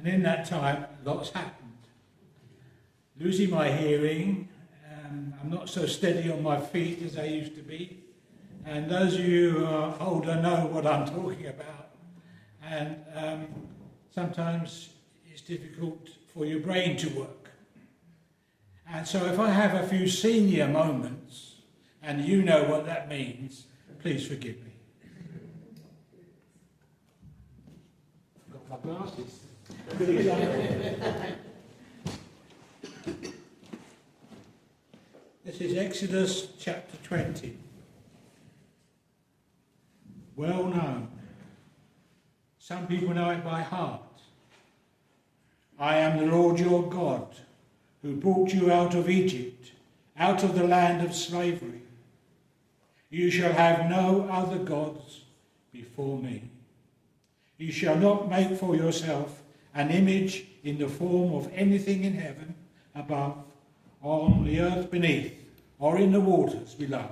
And in that time, lots happened. Losing my hearing, I'm not so steady on my feet as I used to be. And those of you who are older know what I'm talking about. And sometimes it's difficult for your brain to work. And so if I have a few senior moments, and you know what that means, please forgive me. I've got my glasses. Good example. This is Exodus chapter 20. Well known. Some people know it by heart. I am the Lord your God, who brought you out of Egypt, out of the land of slavery. You shall have no other gods before me. You shall not make for yourself an image in the form of anything in heaven above, on the earth beneath, or in the waters below.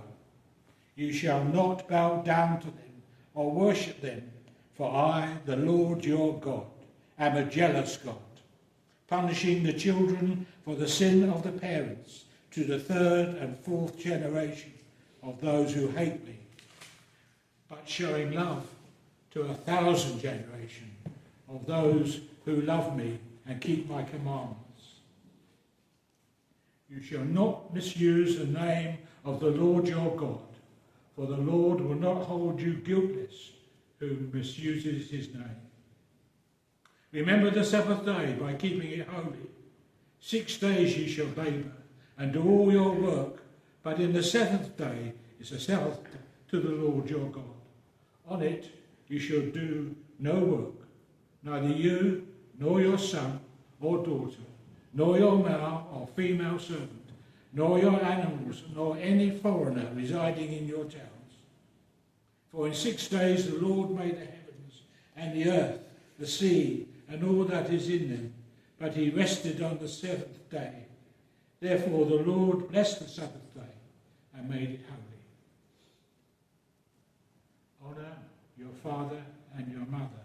You shall not bow down to them or worship them, for I, the Lord your God, am a jealous God, punishing the children for the sin of the parents to the third and fourth generation of those who hate me, but showing love to 1,000 generations of those who love me and keep my commandments. You shall not misuse the name of the Lord your God, for the Lord will not hold you guiltless who misuses his name. Remember the Sabbath day by keeping it holy. 6 days you shall labour and do all your work, but in the seventh day is a Sabbath to the Lord your God. On it you shall do no work, neither you, nor your son or daughter, nor your male or female servant, nor your animals, nor any foreigner residing in your towns. For in 6 days the Lord made the heavens and the earth, the sea, and all that is in them, but he rested on the seventh day. Therefore the Lord blessed the Sabbath day and made it holy. Honour your father and your mother,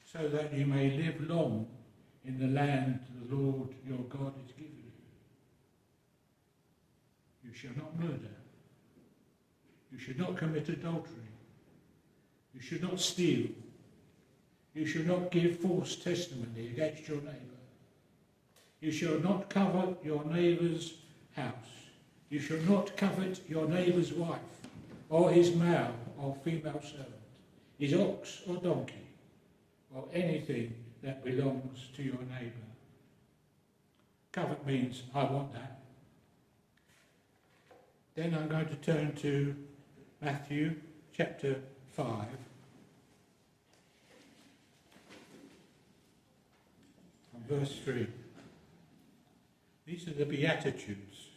so that you may live long in the land the Lord your God is giving you. You shall not murder. You should not commit adultery. You should not steal. You shall not give false testimony against your neighbour. You shall not covet your neighbour's house. You shall not covet your neighbour's wife, or his male or female servant, his ox or donkey, or anything that belongs to your neighbour. Covet means, I want that. Then I'm going to turn to Matthew chapter 5. And verse 3. These are the Beatitudes.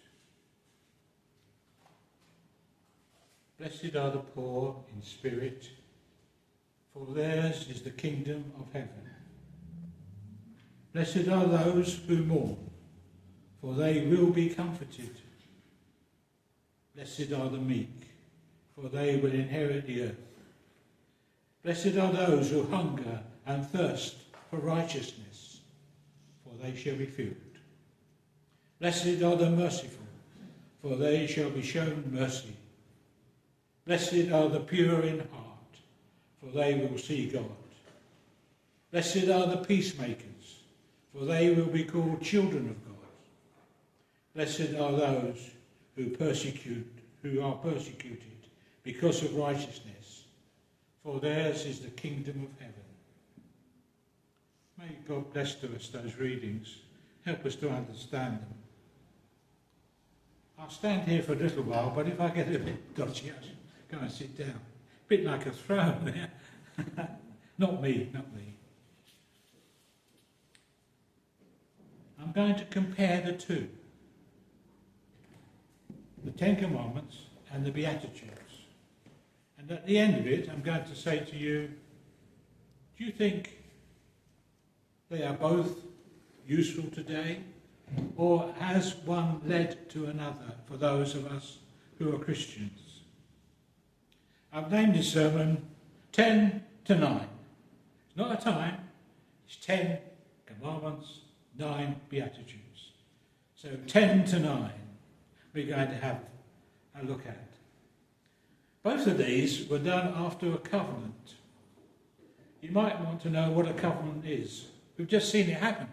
Blessed are the poor in spirit, for theirs is the kingdom of heaven. Blessed are those who mourn, for they will be comforted. Blessed are the meek, for they will inherit the earth. Blessed are those who hunger and thirst for righteousness, for they shall be filled. Blessed are the merciful, for they shall be shown mercy. Blessed are the pure in heart, for they will see God. Blessed are the peacemakers, for they will be called children of God. Blessed are those who are persecuted because of righteousness, for theirs is the kingdom of heaven. May God bless to us those readings, help us to understand them. I'll stand here for a little while, but if I get a bit dodgy, I'll go and sit down. A bit like a throne there. Not me. I'm going to compare the two. The Ten Commandments and the Beatitudes. And at the end of it, I'm going to say to you, do you think they are both useful today? Or has one led to another for those of us who are Christians? I've named this sermon 10 to 9. It's not a time, it's 10 Commandments, 9 Beatitudes. So 10 to 9 we're going to have a look at. Both of these were done after a covenant. You might want to know what a covenant is. We've just seen it happen.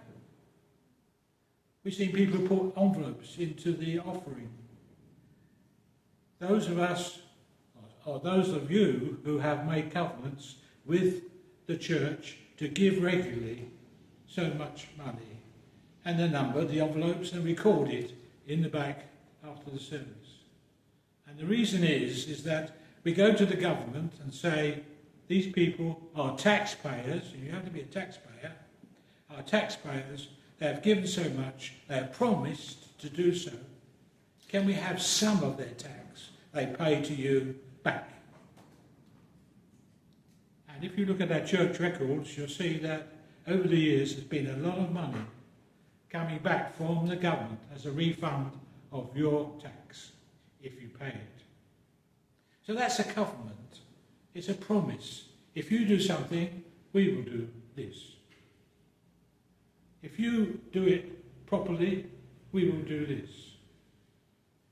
We've seen people put envelopes into the offering. Those of us, or those of you who have made covenants with the church to give regularly so much money, and the number, the envelopes, and record it in the back after the service. And the reason is that we go to the government and say, these people are taxpayers, and you have to be a taxpayer, are taxpayers, they have given so much, they have promised to do so. Can we have some of their tax they pay to you back? And if you look at our church records, you'll see that over the years there's been a lot of money coming back from the government as a refund of your tax, if you pay it. So that's a covenant. It's a promise. If you do something, we will do this. If you do it properly, we will do this.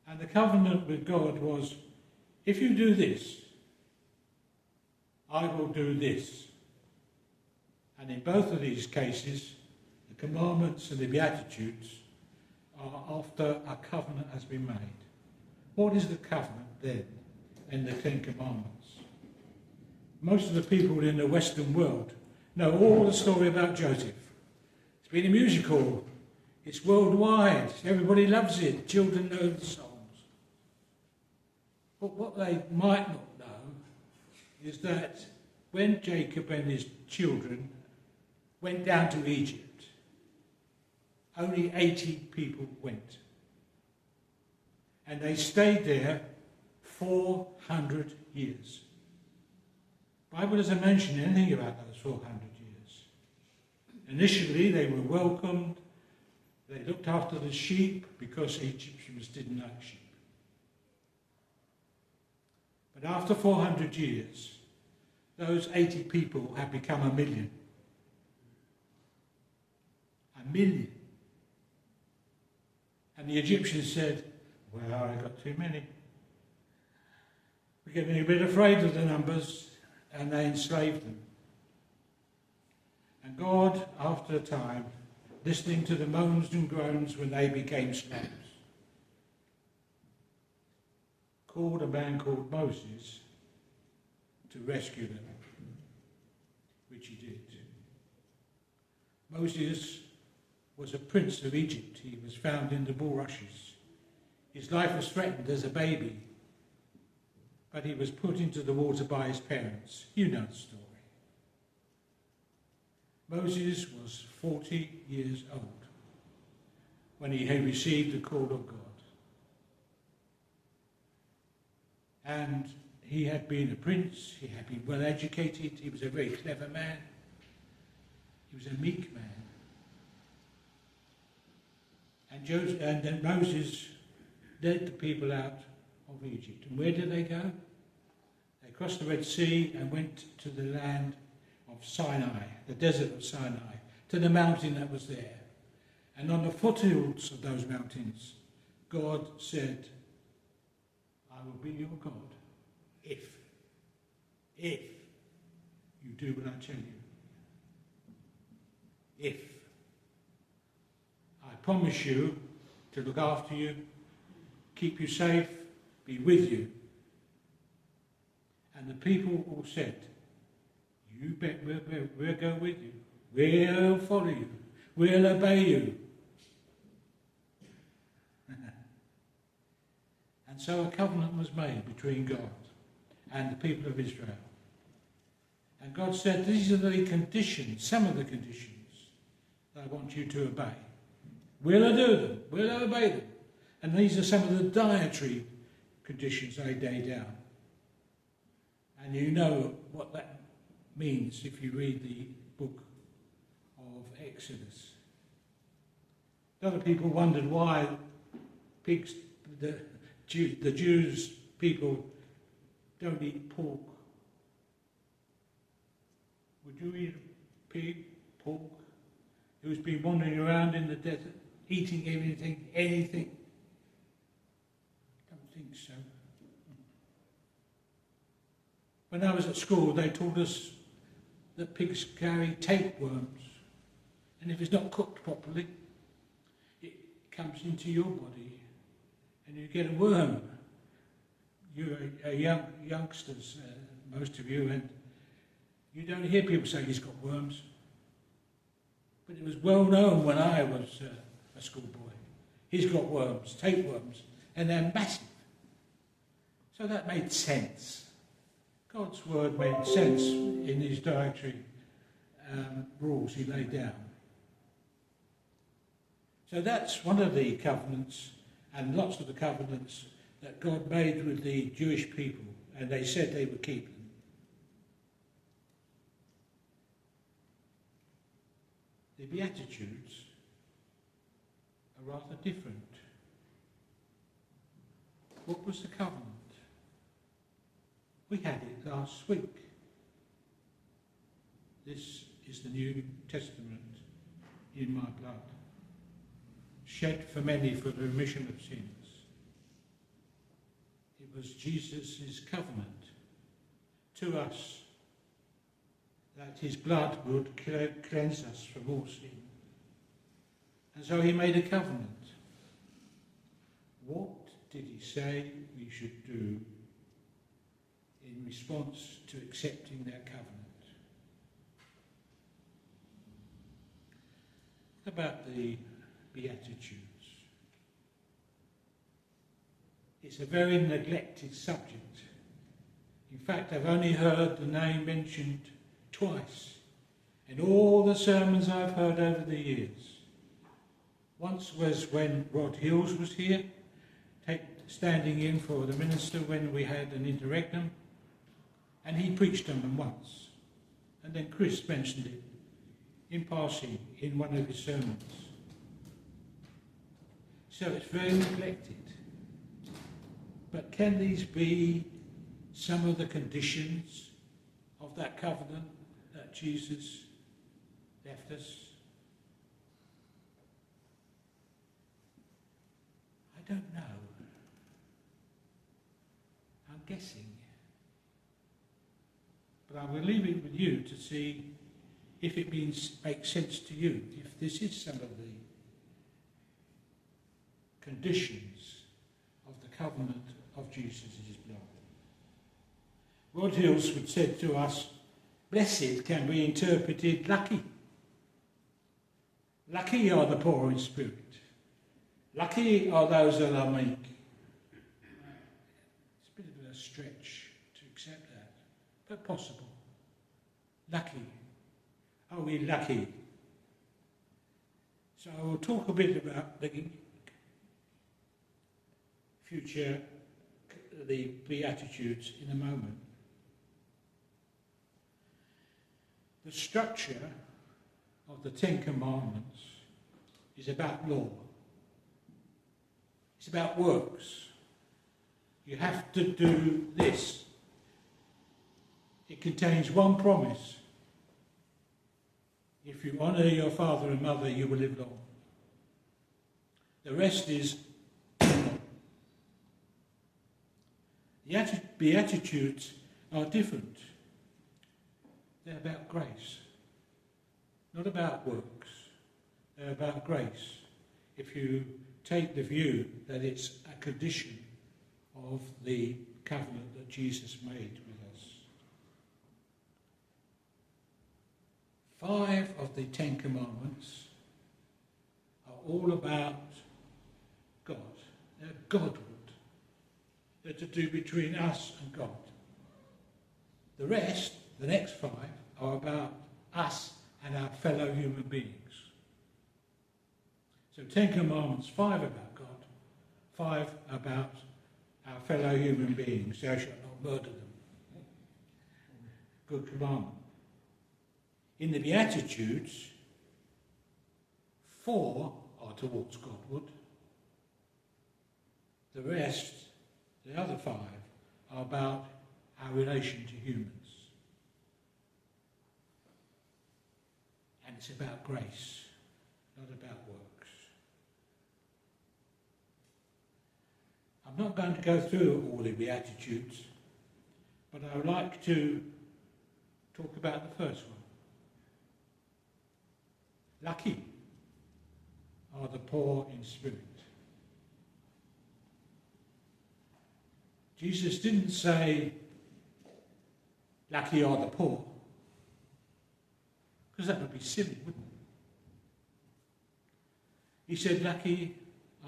And the covenant with God was, if you do this, I will do this. And in both of these cases, the commandments and the Beatitudes are after a covenant has been made. What is the covenant then in the Ten Commandments? Most of the people in the Western world know all the story about Joseph. It's been a musical. It's worldwide. Everybody loves it. Children know the songs. But what they might not know is that when Jacob and his children went down to Egypt, only 80 people went. And they stayed there 400 years. The Bible doesn't mention anything about those 400 years. Initially, they were welcomed. They looked after the sheep because Egyptians didn't like sheep. But after 400 years, those 80 people have become 1 million. 1 million. And the Egyptians said, well, I got too many. We're getting a bit afraid of the numbers, and they enslaved them. And God, after a time, listening to the moans and groans when they became slaves, called a man called Moses to rescue them, which he did. Moses was a prince of Egypt. He was found in the bulrushes. His life was threatened as a baby, but he was put into the water by his parents. You know the story. Moses was 40 years old when he had received the call of God. And he had been a prince, he had been well educated, he was a very clever man, he was a meek man. And then Moses led the people out of Egypt. And where did they go? They crossed the Red Sea and went to the land of Sinai, the desert of Sinai, to the mountain that was there. And on the foothills of those mountains, God said, I will be your God if you do what I tell you. If. I promise you to look after you, keep you safe, be with you. And the people all said, you bet we'll go with you. We'll follow you. We'll obey you. And so a covenant was made between God and the people of Israel. And God said, these are the conditions, some of the conditions that I want you to obey. Will I do them? Will I obey them? And these are some of the dietary conditions I lay down. And you know what that means if you read the book of Exodus. Other people wondered why pigs, the Jews people don't eat pork. Would you eat a pig, pork? who's been wandering around in the desert, eating anything? Don't think so. When I was at school, they taught us that pigs carry tapeworms, and if it's not cooked properly, it comes into your body, and you get a worm. You're youngsters, most of you, and you don't hear people say he's got worms. But it was well known when I was a schoolboy. He's got worms, tapeworms, and they're massive. So that made sense. God's word made sense in his dietary rules he laid down. So that's one of the covenants, and lots of the covenants that God made with the Jewish people, and they said they would keep them. The Beatitudes are rather different. What was the covenant? We had it last week. This is the New Testament in my blood, shed for many for the remission of sins. It was Jesus' covenant to us that his blood would cleanse us from all sin. And so he made a covenant. What did he say we should do in response to accepting that covenant? About the Beatitudes. It's a very neglected subject. In fact, I've only heard the name mentioned twice in all the sermons I've heard over the years. Once was when Rod Hills was here, standing in for the minister when we had an interregnum, and he preached on them once. And then Chris mentioned it in passing in one of his sermons. So it's very neglected. But can these be some of the conditions of that covenant that Jesus left us? I don't know. I'm guessing. But I will leave it with you to see if it makes sense to you, if this is some of the conditions of the covenant of Jesus' blood. Rod Hills would say to us, blessed can be interpreted lucky. Lucky are the poor in spirit. Lucky are those that are meek. It's a bit of a stretch to accept that, but possible. Lucky. Are we lucky? So I will talk a bit about the future, the Beatitudes in a moment. The structure of the Ten Commandments is about law. It's about works. You have to do this. It contains one promise. If you honour your father and mother, you will live long. The rest is the Beatitudes are different. They're about grace, not about works. They're about grace. If you take the view that it's a condition of the covenant that Jesus made with us. 5 of the 10 Commandments are all about God. They're Godward. They're to do between us and God. The rest, the next 5, are about us and our fellow human beings. So 10 Commandments, 5 about God, 5 about our fellow human beings. Thou shalt not murder them. Good commandment. In the Beatitudes, 4 are towards Godward. The rest, the other 5, are about our relation to humans. And it's about grace. not about works. I'm not going to go through all the Beatitudes, but I would like to talk about the first one. Lucky are the poor in spirit. Jesus didn't say, lucky are the poor, because that would be silly, wouldn't it? He said, lucky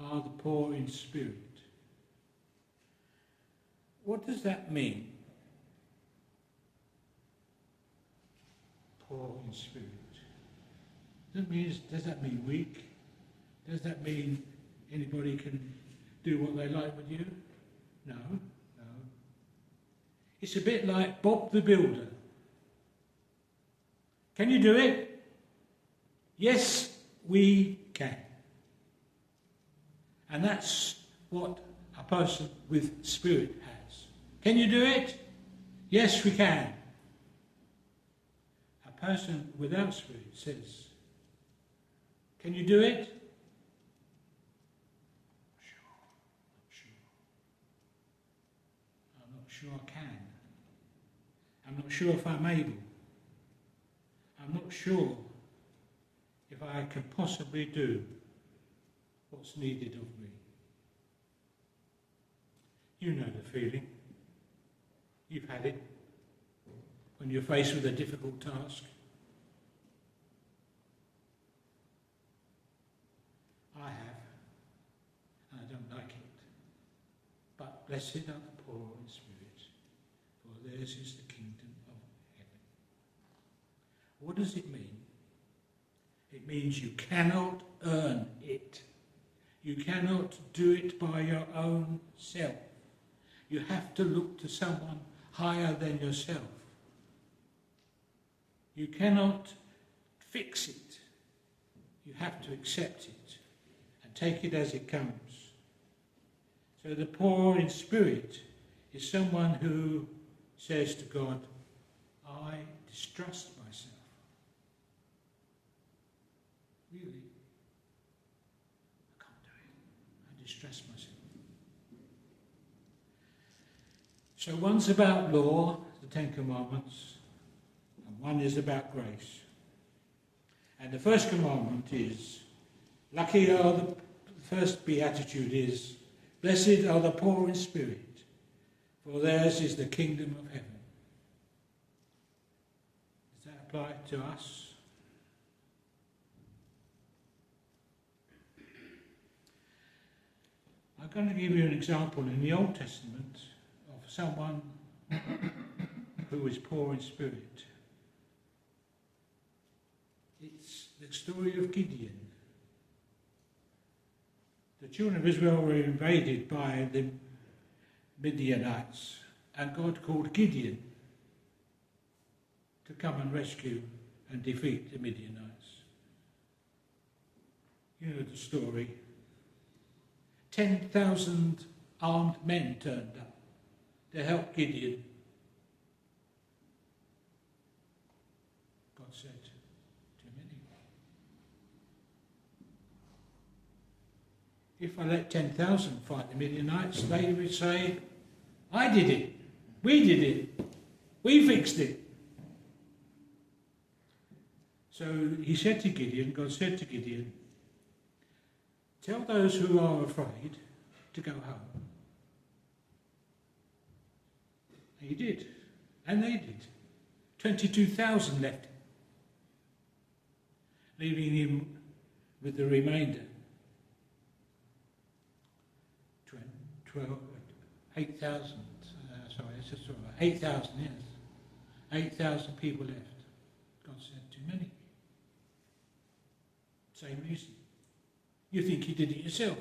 are the poor in spirit. What does that mean? Poor in spirit. Does that mean weak? Does that mean anybody can do what they like with you? No. It's a bit like Bob the Builder. Can you do it? Yes, we can. And that's what a person with spirit has. Can you do it? Yes, we can. A person without spirit says, can you do it? I'm not sure I can. I'm not sure if I'm able. I'm not sure if I can possibly do what's needed of me. You know the feeling. You've had it when you're faced with a difficult task. I have, and I don't like it. But blessed are the poor in spirit, for theirs is the kingdom of heaven. What does it mean? It means you cannot earn it. You cannot do it by your own self. You have to look to someone higher than yourself. You cannot fix it. You have to accept it and take it as it comes. So the poor in spirit is someone who says to God, I distrust myself. Really? I can't do it. I distrust myself. So one's about law, the Ten Commandments, and one is about grace. And the first commandment is, lucky are the first beatitude is, blessed are the poor in spirit, for theirs is the kingdom of heaven. Does that apply to us? I'm going to give you an example in the Old Testament of someone who was poor in spirit. It's the story of Gideon. The children of Israel were invaded by the Midianites, and God called Gideon to come and rescue and defeat the Midianites. You know the story. 10,000 armed men turned up to help Gideon. God said, too many. If I let 10,000 fight the Midianites, they would say, I did it, we did it, we fixed it. So he said to Gideon, God said to Gideon, tell those who are afraid to go home. And he did, and they did. 22,000 left, leaving him with the remainder. 8,000, 8,000, yes. 8,000 people left. God said, too many. Same reason. You think he did it yourself.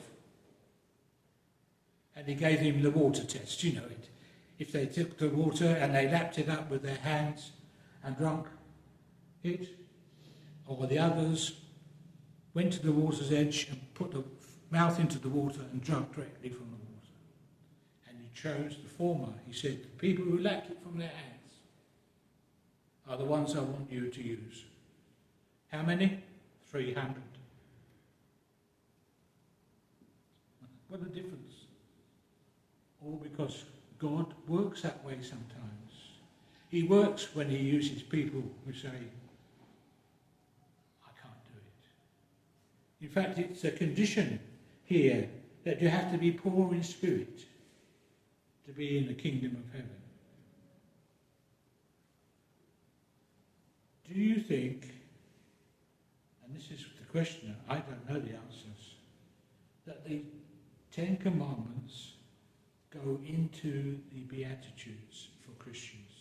And he gave him the water test, you know it. If they took the water and they lapped it up with their hands and drank it, or the others went to the water's edge and put the mouth into the water and drank directly from the water. And he chose the former. He said, the people who lap it from their hands are the ones I want you to use. How many? 300. What a difference. All because God works that way sometimes. He works when he uses people who say, I can't do it. In fact, it's a condition here that you have to be poor in spirit to be in the kingdom of heaven. Do you think, and this is the question, I don't know the answers, that the Ten Commandments go into the Beatitudes for Christians?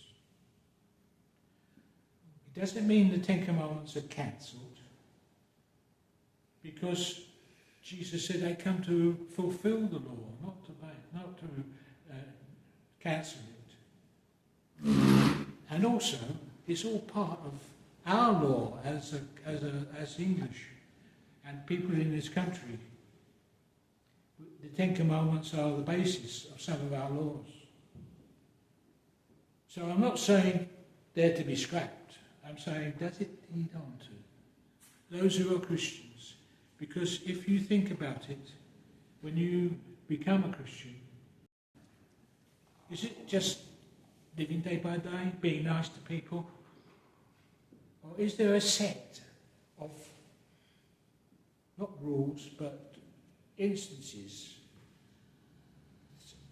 It doesn't mean the Ten Commandments are cancelled, because Jesus said they come to fulfill the law, not to cancel it. And also, it's all part of our law as English and people in this country. The Ten Commandments are the basis of some of our laws. So I'm not saying they're to be scrapped. I'm saying, does it lead on to those who are Christians? Because if you think about it, when you become a Christian, is it just living day by day, being nice to people? Or is there a set of, not rules, but instances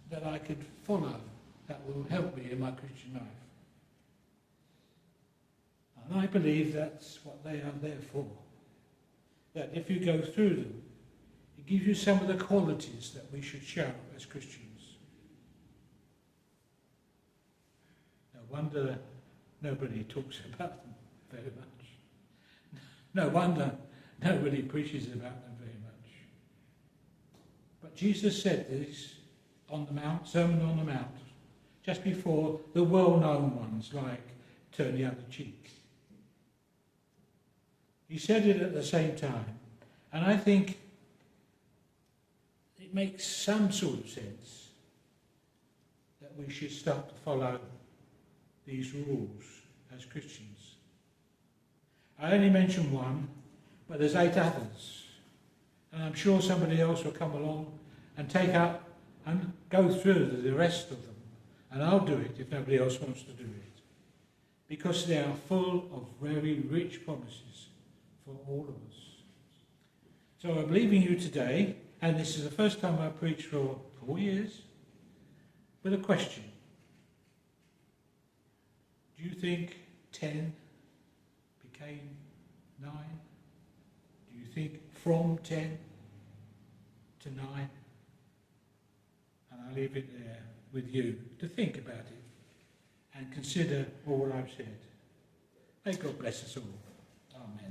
that I could follow that will help me in my Christian life? And I believe that's what they are there for. That if you go through them, it gives you some of the qualities that we should show as Christians. No wonder nobody talks about them very much. No wonder nobody preaches about them very much. But Jesus said this on the Mount, Sermon on the Mount, just before the well-known ones like turn the other cheek. He said it at the same time, and I think it makes some sort of sense that we should start to follow these rules as Christians. I only mentioned one, but there's 8 others, and I'm sure somebody else will come along and take up and go through the rest of them, and I'll do it if nobody else wants to do it, because they are full of very rich promises for all of us. So I'm leaving you today, and this is the first time I've preached for 4 years, with a question. Do you think 10 became 9? Do you think from 10 to 9? And I'll leave it there with you to think about it and consider all I've said. May God bless us all. Amen.